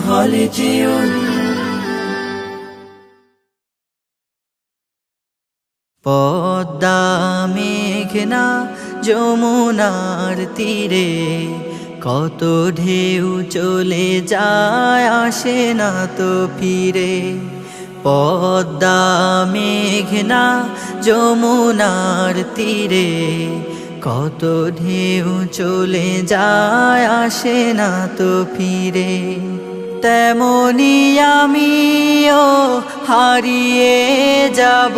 খালিজিউন। পদ্মা মেঘনা যমুনার তীরে কত ঢেউ চলে যায় আসে না তো ফিরে। পদ্মা মেঘনা যমুনার তীরে কত ঢেউ চলে যায় আসে না তো ফিরে। তেমনি আমিও হারিয়ে যাব,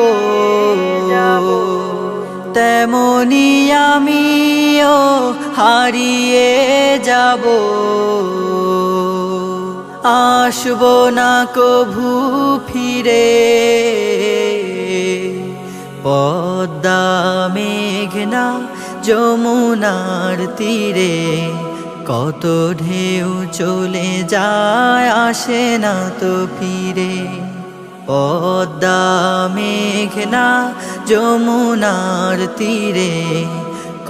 তেমনি আমিও হারিয়ে যাব, আসব না কভু ফিরে। পদ্মা মেঘনা যমুনার তীরে কত ঢেউ চলে যায় আসে না তো ফিরে। পদ্মা মেঘনা যমুনার তীরে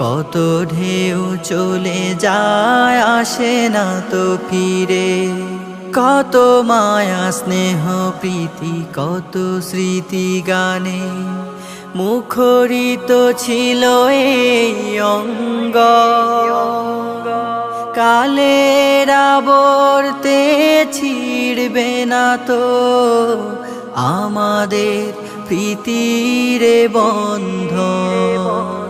কত ঢেউ চলে যায় আসে না তো ফিরে। কত মায়া স্নেহ প্রীতি কত স্মৃতি গানে মুখরিত ছিল এই অঙ্গ। কালের আবর্তে ছিড়বে না তো আমাদের প্রীতির বন্ধন।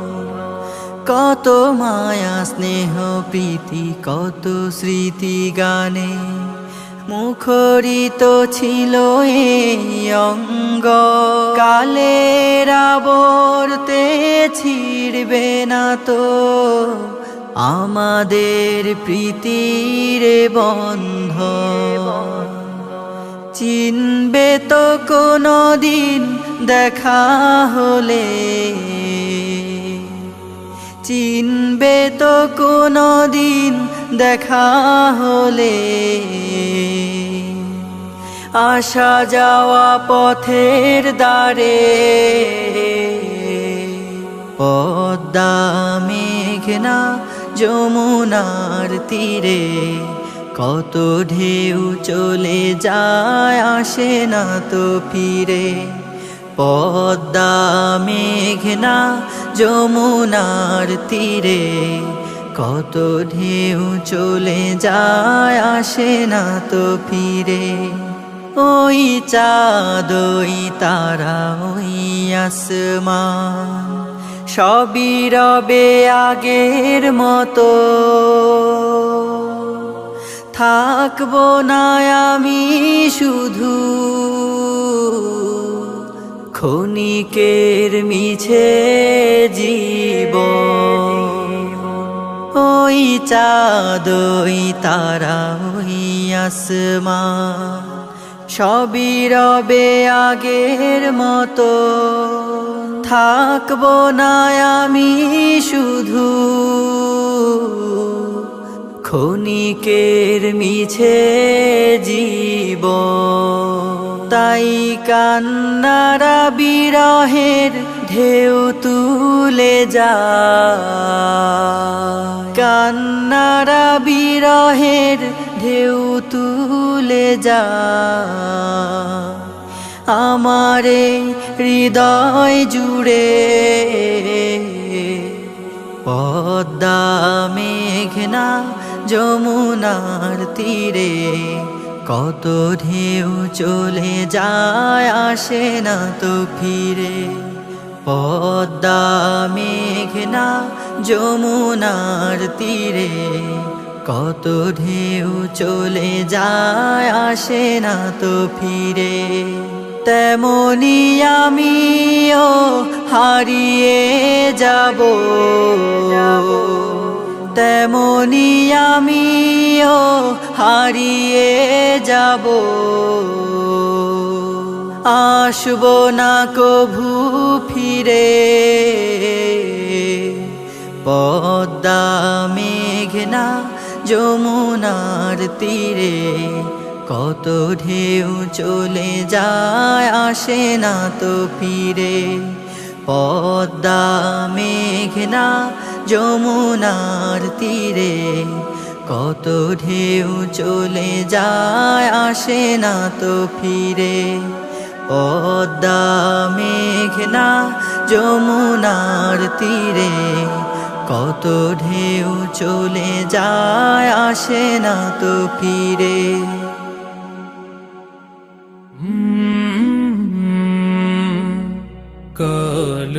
কত মায়া স্নেহ প্রীতি কত স্মৃতি গানে মুখরিত ছিল এই অঙ্গ। কালের আবর্তে ছিড়বে না তো আমাদের প্রীতির বন্ধন। চিনবে তো কোনো দিন দেখা হলে, চিনবে তো কোনো দিন দেখা হলে, আসা যাওয়া পথের দ্বারে। পদ্মা মেঘনা যমুনার তীরে কত ঢেউ চলে যায় আসে না তো ফিরে। পদ্মা মেঘনা যমুনার তীরে কত ঢেউ চলে যায় আসে না তো ফিরে। ওই চাঁদ ওই তারা ওই আসমান সবই রবে আগের মতো। থাকবো না আমি শুধু ক্ষণিকের মিছে জীবন। ওই চাঁদ ওই তারা ওই আসমান সবই রবে আগের মতো। থাকবো না আমি শুধু ক্ষণিকের মিছে জীবন। তাই কান্নারা বিরহের ঢেউ তুলে যায়, কান্নারা বিরহের ঢেউ তুলে যায় আমারে হৃদয় জুড়ে। পদ্মা মেঘনা যমুনার তীরে কত ঢেউ চলে যায় আসে না তো ফিরে। পদ্মা মেঘনা যমুনার তীরে কত ঢেউ চলে যায় আসে না তো ফিরে। তেমনি আমিও হারিয়ে যাব, তেমনি আমিও হারিয়ে যাব, আসব না কভু ফিরে। পদ্মা মেঘনা যমুনার তীরে কত ঢেউ চলে যায় আসে না তো ফিরে। পদ্মা মেঘনা যমুনার তীরে কত ঢেউ চলে যায় আসে না তো ফিরে। পদ্মা মেঘনা যমুনার তীরে, কত ঢেউ চলে যায় আসে না তো ফিরে। কাল